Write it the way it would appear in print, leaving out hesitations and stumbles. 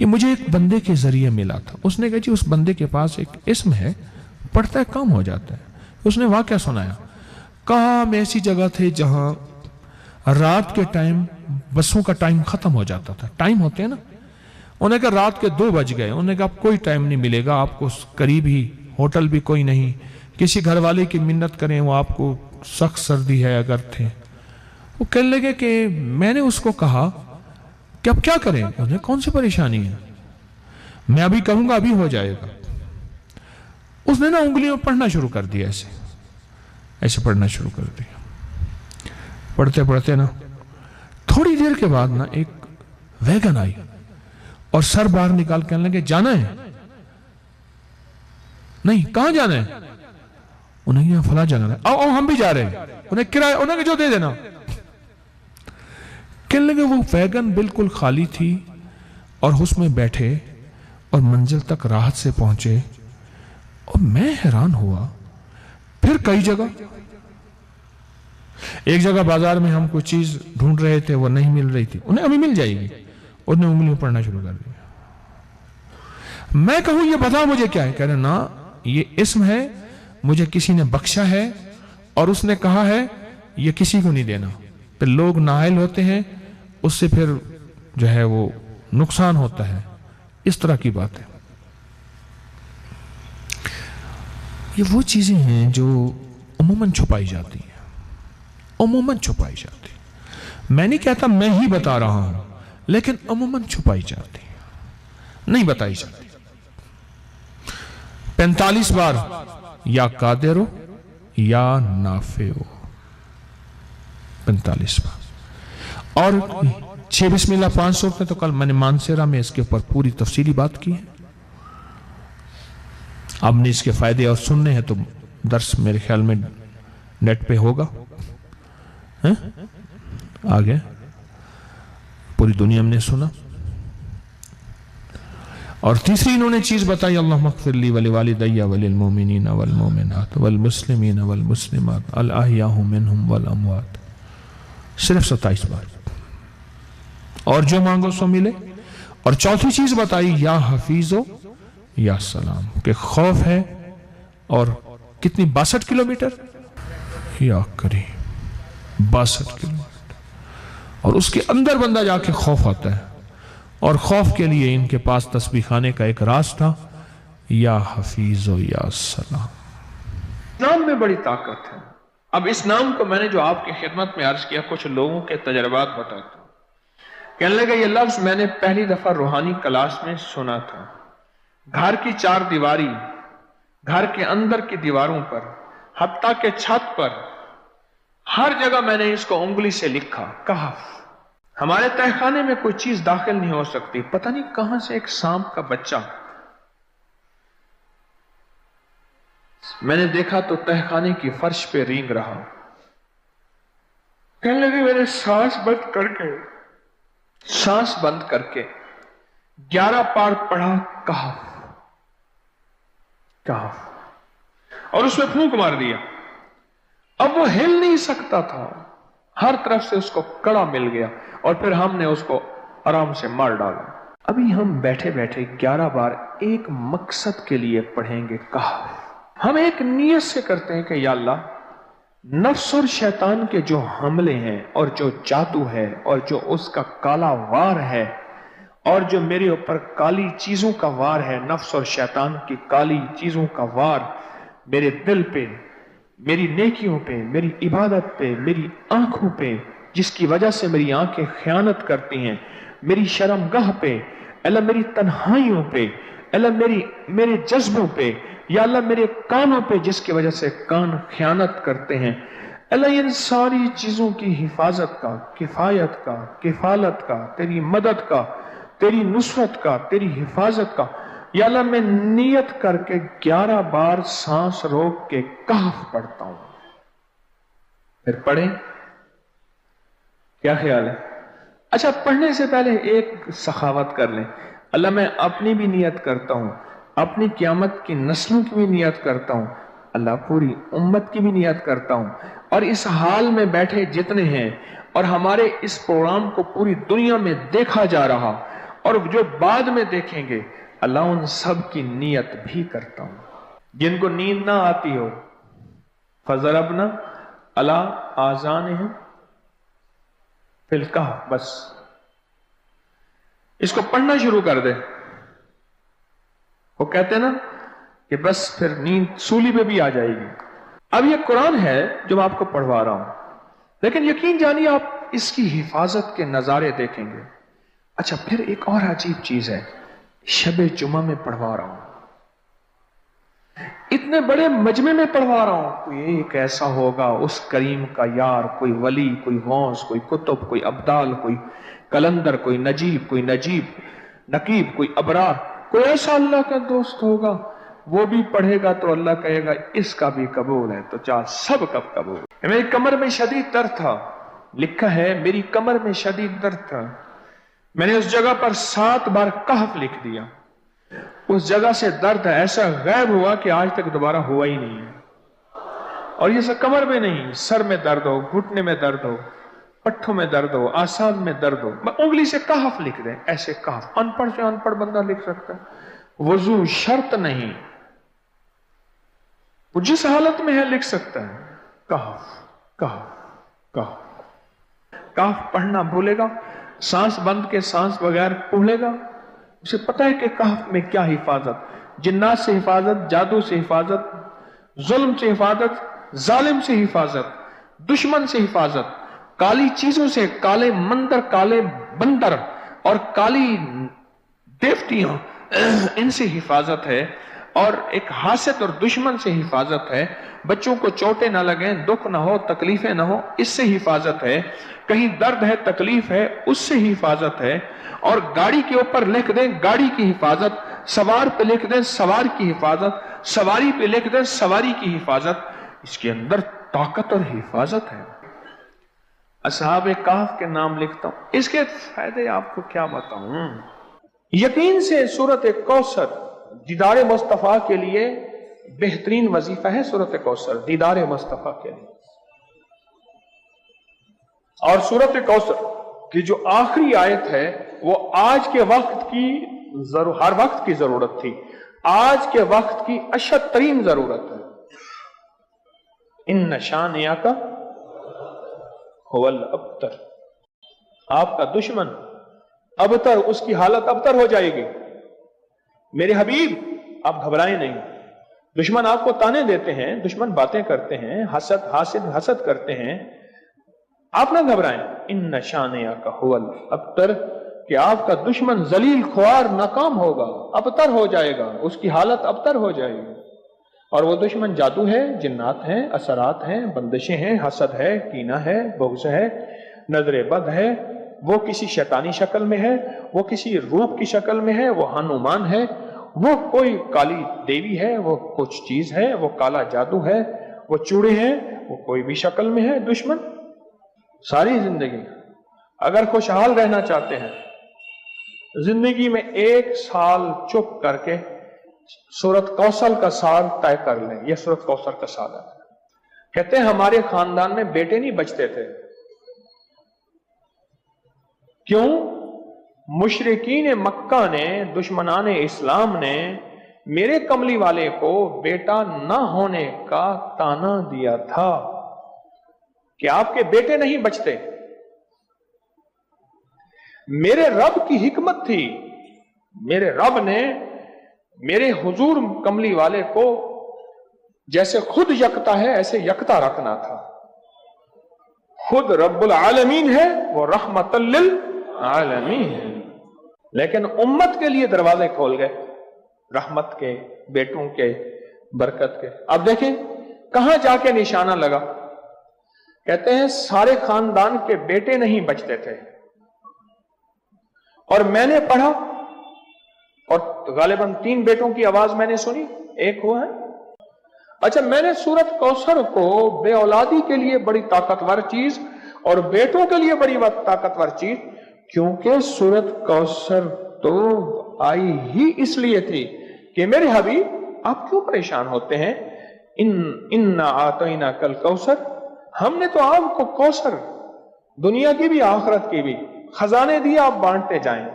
یہ مجھے ایک بندے کے ذریعے ملا تھا. اس نے کہا جی اس بندے کے پاس ایک اسم ہے, پڑھتا ہے کام ہو جاتا ہے. اس نے واقعہ سنایا. کہا ہم ایسی جگہ تھے جہاں رات کے ٹائم بسوں کا ٹائم ختم ہو جاتا تھا. ٹائم ہوتے ہیں نا. انہوں نے کہا رات کے 2 بج گئے. انہوں نے کہا اب کوئی ٹائم نہیں ملے گا آپ کو, قریب ہی ہوٹل بھی کوئی نہیں, کسی گھر والے کی منت کریں, وہ آپ کو سخت سردی ہے اگر تھے. وہ کہنے لگے کہ میں نے اس کو کہا کہ اب کیا کریں. انہوں نے کون سی پریشانی ہے, میں ابھی کہوں گا ابھی ہو جائے گا. اس نے نا انگلیوں پڑھنا شروع کر دیا, ایسے پڑھنا شروع کر دیا. پڑھتے پڑھتے نا تھوڑی دیر کے بعد نا ایک ویگن آئی اور سر باہر نکال کہنے لگے جانا ہے. نہیں, کہاں جانا ہے؟ انہیں یہاں فلاں جانا ہے. آؤ ہم بھی جا رہے ہیں. انہیں کرایہ انہیں کہ جو دے دینا. کہنے لگے وہ ویگن بالکل خالی تھی اور اس میں بیٹھے اور منزل تک راحت سے پہنچے. اور میں حیران ہوا. پھر کئی جگہ, ایک جگہ بازار میں ہم کوئی چیز ڈھونڈ رہے تھے, وہ نہیں مل رہی تھی. انہیں ابھی مل جائے گی. انہیں انگلیوں پڑھنا شروع کر دیا. میں کہوں یہ بتا مجھے کیا ہے. کہہ رہے نا یہ اسم ہے, مجھے کسی نے بخشا ہے اور اس نے کہا ہے یہ کسی کو نہیں دینا. پھر لوگ نااہل ہوتے ہیں, اس سے پھر جو ہے وہ نقصان ہوتا ہے. اس طرح کی بات ہے. یہ وہ چیزیں ہیں جو عموماً چھپائی جاتی ہیں, عموماً چھپائی جاتی ہیں. میں نہیں کہتا میں ہی بتا رہا ہوں, لیکن عموماً چھپائی جاتی ہیں, نہیں بتائی جاتی. 45 بار یا قادر ہو یا نافع ہو, 45 بار. اور 6 بسم اللہ 5 صورتیں تو کل میں نے مانسیرا میں اس کے اوپر پوری تفصیلی بات کی ہے. آپ نے اس کے فائدے اور سننے ہیں تو درس میرے خیال میں نیٹ پہ ہوگا, آگے پوری دنیا میں نے سنا. اور تیسری انہوں نے چیز بتائی اللہم اغفر لی ولوالدی وللمؤمنین والمؤمنات والمسلمین والمسلمات الاحیاء منہم والاموات, صرف 27 بار. اور جو مانگو سو ملے. اور چوتھی چیز بتائی یا حفیظو یا سلام, کہ خوف ہے. اور کتنی 62 کلومیٹر یا کریم 62 کلومیٹر. اور اس کے اندر بندہ جا کے خوف آتا ہے. اور خوف کے لیے ان کے پاس تسبیح خانے کا ایک راز تھا, یا حفیظ و یا سلام. نام میں بڑی طاقت ہے. اب اس نام کو میں نے جو آپ کی خدمت میں عرض کیا, کچھ لوگوں کے تجربات بتاتا ہوں. کہنے لگا یہ لفظ میں نے پہلی دفعہ روحانی کلاس میں سنا تھا. گھر کی 4 دیواری, گھر کے اندر کی دیواروں پر, حتیٰ کہ چھت پر, ہر جگہ میں نے اس کو انگلی سے لکھا, کہف. ہمارے تہخانے میں کوئی چیز داخل نہیں ہو سکتی. پتہ نہیں کہاں سے ایک سانپ کا بچہ میں نے دیکھا تو تہخانے کی فرش پہ رینگ رہا. کہنے لگے میں نے سانس بند کر کے 11 بار پڑھا کہف کہف, اور اس میں پھونک مار دیا. اب وہ ہل نہیں سکتا تھا, ہر طرف سے اس کو کڑا مل گیا, اور پھر ہم نے اس کو آرام سے مار ڈالا. ابھی ہم بیٹھے بیٹھے 11 بار ایک مقصد کے لیے پڑھیں گے کہف. ہم ایک نیت سے کرتے ہیں کہ یا اللہ, نفس اور شیطان کے جو حملے ہیں اور جو جادو ہے اور جو اس کا کالا وار ہے اور جو میرے اوپر کالی چیزوں کا وار ہے, نفس اور شیطان کی کالی چیزوں کا وار میرے دل پہ, میری نیکیوں پہ, میری عبادت پہ, میری آنکھوں پہ, جس کی وجہ سے میری آنکھیں خیانت کرتی ہیں, میری شرمگاہ پہ, اللہ میری تنہائیوں پہ, اللہ میرے جذبوں پہ, یا اللہ میرے کانوں پہ جس کی وجہ سے کان خیانت کرتے ہیں, اللہ ان ساری چیزوں کی حفاظت کا, کفایت کا, کفالت کا, تیری مدد کا, تیری نصرت کا, تیری حفاظت کا, یا اللہ میں نیت کر کے 11 بار سانس روک کے کہف پڑھتا ہوں. پھر پڑھیں, کیا خیال ہے؟ اچھا, پڑھنے سے پہلے ایک سخاوت کر لیں. اللہ میں اپنی بھی نیت کرتا ہوں, اپنی قیامت کی نسلوں کی بھی نیت کرتا ہوں, اللہ پوری امت کی بھی نیت کرتا ہوں, اور اس حال میں بیٹھے جتنے ہیں اور ہمارے اس پروگرام کو پوری دنیا میں دیکھا جا رہا, اور جو بعد میں دیکھیں گے اللہ ان سب کی نیت بھی کرتا ہوں. جن کو نیند نہ آتی ہو فضربنا علی آذانہم فی الکہف، بس اس کو پڑھنا شروع کر دے. وہ کہتے ہیں نا کہ بس پھر نیند سولی پہ بھی آ جائے گی. اب یہ قرآن ہے جو میں آپ کو پڑھوا رہا ہوں، لیکن یقین جانیے آپ اس کی حفاظت کے نظارے دیکھیں گے. اچھا پھر ایک اور عجیب چیز ہے، شب جمعہ میں پڑھوا رہا ہوں، اتنے بڑے مجمع میں پڑھوا رہا ہوں، کوئی ایک ایسا ہوگا اس کریم کا یار، کوئی ولی، کوئی غوث، کوئی کتب، کوئی ابدال، کوئی کلندر، کوئی نجیب نقیب، کوئی ابرار، کوئی ایسا اللہ کا دوست ہوگا، وہ بھی پڑھے گا تو اللہ کہے گا اس کا بھی قبول ہے. تو چاہ سب کب قبول. میری کمر میں شدید درد تھا، لکھا ہے میری کمر میں شدید درد تھا، میں نے اس جگہ پر 7 بار کہف لکھ دیا. اس جگہ سے درد ایسا غائب ہوا کہ آج تک دوبارہ ہوا ہی نہیں ہے. اور یہ سب کمر میں نہیں، سر میں درد ہو، گھٹنے میں درد ہو، پٹھوں میں درد ہو، آسان میں درد ہو، انگلی سے کہف لکھ دیں. ایسے کہف ان پڑھ سے ان پڑھ بندہ لکھ سکتا ہے. وضو شرط نہیں، وہ جس حالت میں ہے لکھ سکتا ہے. کہف کہف کہف کہف پڑھنا بھولے گا، سانس بند کے سانس بغیر پڑھے گا. اسے پتہ ہے کہ کہف میں کیا حفاظت، جنات سے حفاظت، جادو سے حفاظت، ظلم سے حفاظت، ظالم سے حفاظت، دشمن سے حفاظت، کالی چیزوں سے، کالے مندر، کالے بندر اور کالی دیوتیاں، ان سے حفاظت ہے. اور ایک حاسد اور دشمن سے حفاظت ہے. بچوں کو چوٹیں نہ لگیں، دکھ نہ ہو، تکلیفیں نہ ہو، اس سے حفاظت ہے. کہیں درد ہے، تکلیف ہے، اس سے حفاظت ہے. اور گاڑی کے اوپر لکھ دیں گاڑی کی حفاظت، سوار پہ لکھ دیں سوار کی حفاظت، سواری پہ لکھ دیں سواری کی حفاظت. اس کے اندر طاقت اور حفاظت ہے. اصحاب کہف کے نام لکھتا ہوں، اس کے فائدے آپ کو کیا بتاؤں. یقین سے سورۃ کوثر دیدار مصطفیٰ کے لیے بہترین وظیفہ ہے. سورۃ کوثر دیدار مصطفیٰ کے لیے. اور سورۃ کوثر کی جو آخری آیت ہے وہ آج کے وقت کی ہر وقت کی ضرورت تھی، آج کے وقت کی اشد ترین ضرورت ہے. ان شانئک هو الابتر، آپ کا دشمن ابتر، اس کی حالت ابتر ہو جائے گی. میرے حبیب آپ گھبرائیں نہیں. دشمن آپ کو تانے دیتے ہیں، دشمن باتیں کرتے ہیں، حسد کرتے ہیں، آپ نہ گھبرائیں. ان شانئک هو الابتر، کہ آپ کا دشمن ذلیل خوار ناکام ہوگا، ابتر ہو جائے گا، اس کی حالت ابتر ہو جائے گی. اور وہ دشمن جادو ہے، جنات ہیں، اثرات ہیں، بندشیں ہیں، حسد ہے، کینہ ہے، بغض ہے، نظر بد ہے، وہ کسی شیطانی شکل میں ہے، وہ کسی روپ کی شکل میں ہے، وہ ہنومان ہے، وہ کوئی کالی دیوی ہے، وہ کچھ چیز ہے، وہ کالا جادو ہے، وہ چوڑے ہیں، وہ کوئی بھی شکل میں ہے. دشمن ساری زندگی اگر خوشحال رہنا چاہتے ہیں، زندگی میں 1 سال چپ کر کے سورۃ کوثر کا سال طے کر لیں. یہ سورۃ کوثر کا سال ہے. کہتے ہیں ہمارے خاندان میں بیٹے نہیں بچتے تھے. کیوں؟ مشرکین مکہ نے، دشمنان اسلام نے میرے کملی والے کو بیٹا نہ ہونے کا تانا دیا تھا کہ آپ کے بیٹے نہیں بچتے. میرے رب کی حکمت تھی، میرے رب نے میرے حضور کملی والے کو جیسے خود یکتا ہے ایسے یکتا رکھنا تھا. خود رب العالمین ہے، وہ رحمت للعالمین ہے، لیکن امت کے لیے دروازے کھول گئے رحمت کے، بیٹوں کے، برکت کے. اب دیکھیں کہاں جا کے نشانہ لگا. کہتے ہیں سارے خاندان کے بیٹے نہیں بچتے تھے. اور میں نے پڑھا اور غالباً 3 بیٹوں کی آواز میں نے سنی، 1 ہوا ہے. اچھا میں نے سورۃ کوثر کو بے اولادی کے لیے بڑی طاقتور چیز اور بیٹوں کے لیے بڑی طاقتور چیز، کیونکہ سورۃ کوثر تو آئی ہی اس لیے تھی کہ میرے حبیب آپ کیوں پریشان ہوتے ہیں. انا اعطیناک الکوثر، ہم نے تو آپ کو کوثر، دنیا کی بھی آخرت کی بھی خزانے دیے، آپ بانٹتے جائیں.